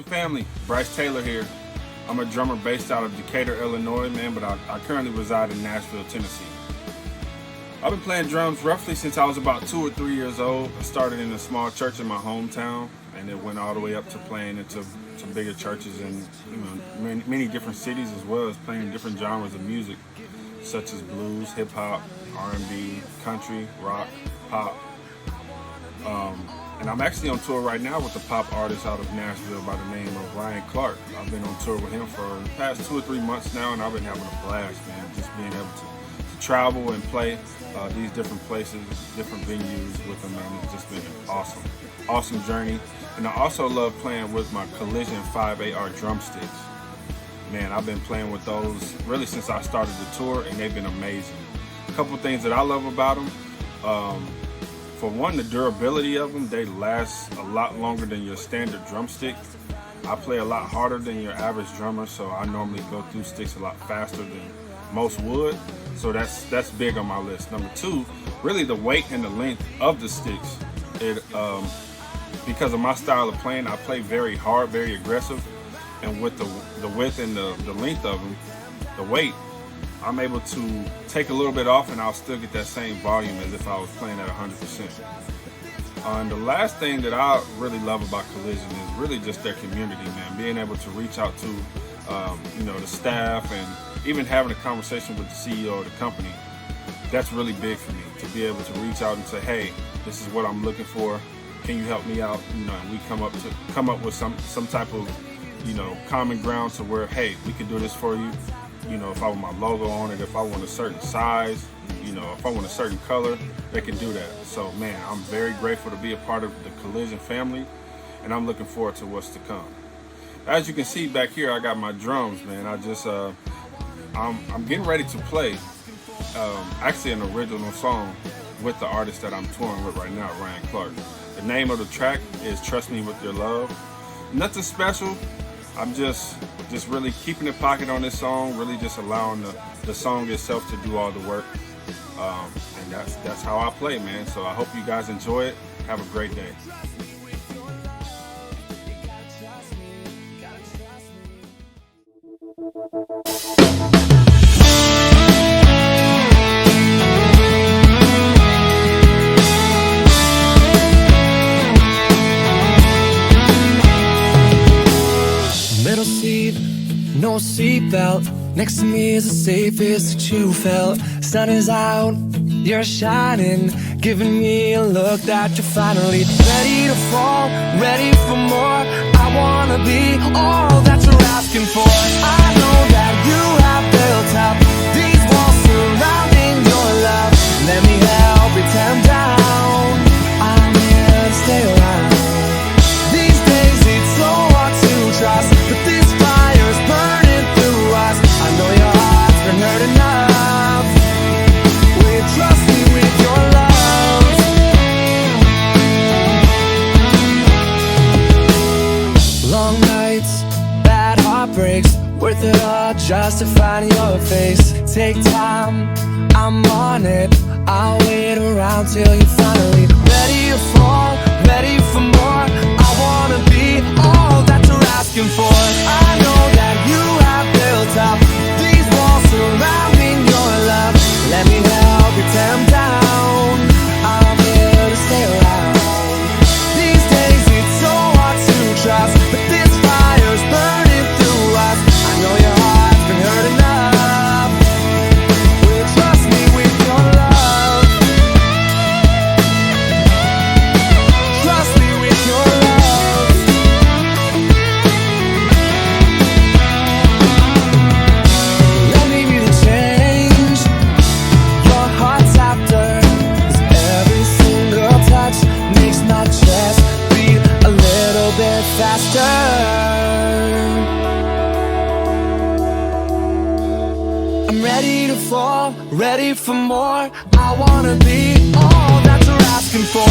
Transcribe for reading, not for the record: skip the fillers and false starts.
family, Bryce Taylor here. I'm a drummer based out of Decatur, Illinois, man, but I currently reside in Nashville, Tennessee. I've been playing drums roughly since I was about 2 or 3 years old. I started in a small church in my hometown, and it went all the way up to playing into some bigger churches in many different cities, as well as playing different genres of music, such as blues, hip hop, R&B, country, rock, pop. And I'm actually on tour right now with a pop artist out of Nashville by the name of Ryan Clark. I've been on tour with him for the past 2 or 3 months now, and I've been having a blast, man. Just being able to travel and play these different places, different venues with him, man. It's just been an awesome journey. And I also love playing with my Collision 5AR drumsticks. Man, I've been playing with those really since I started the tour, and they've been amazing. A couple things that I love about them. For one, the durability of them, they last a lot longer than your standard drumstick. I play a lot harder than your average drummer, so I normally go through sticks a lot faster than most would. So that's big on my list. Number two, really the weight and the length of the sticks. Because of my style of playing, I play very hard, very aggressive, and with the width and the length of them, the weight, I'm able to take a little bit off and I'll still get that same volume as if I was playing at 100%. And the last thing that I really love about Collision is really just their community, man. Being able to reach out to the staff and even having a conversation with the CEO of the company. That's really big for me, to be able to reach out and say, hey, this is what I'm looking for. Can you help me out? And we come up with some type of common ground to where, hey, we can do this for you. If I want my logo on it, if I want a certain size, if I want a certain color, they can do that. So, man, I'm very grateful to be a part of the Collision family, and I'm looking forward to what's to come. As you can see back here, I got my drums, man. I'm getting ready to play actually an original song with the artist that I'm touring with right now, Ryan Clark. The name of the track is Trust Me With Your Love. Nothing special. I'm just really keeping the pocket on this song, really just allowing the song itself to do all the work. And that's how I play, man. So I hope you guys enjoy it. Have a great day. Middle seat, no seatbelt. Next to me is the safest that you felt. Sun is out, you're shining, giving me a look that you're finally ready to fall, ready for more. I wanna be all that you're asking for. I know that you have built up these walls surrounding your love. Let me help you tear them down. I'm here to stay around. These days it's so hard to trust, but this fire's burning through us. I know your heart's been hurt enough. Will you trust me with your love? Long nights, bad heartbreaks, worth it all just to find your face. Take time, I'm on it. I'll wait around till you're finally ready to fall, ready for more. I wanna be all that you're asking for. I know that you have built up these walls surrounding your love. Let me help you tear them down. I'm here to stay around. These days it's so hard to trust, but this fire's burning through us. I know your heart's been hurt enough. Will you trust me with your love? Trust me with your love. Let me be the change your heart's after. 'Cause every single touch makes my chest beat a little bit faster. I'm ready to fall, ready for more. I wanna be all that you're asking for.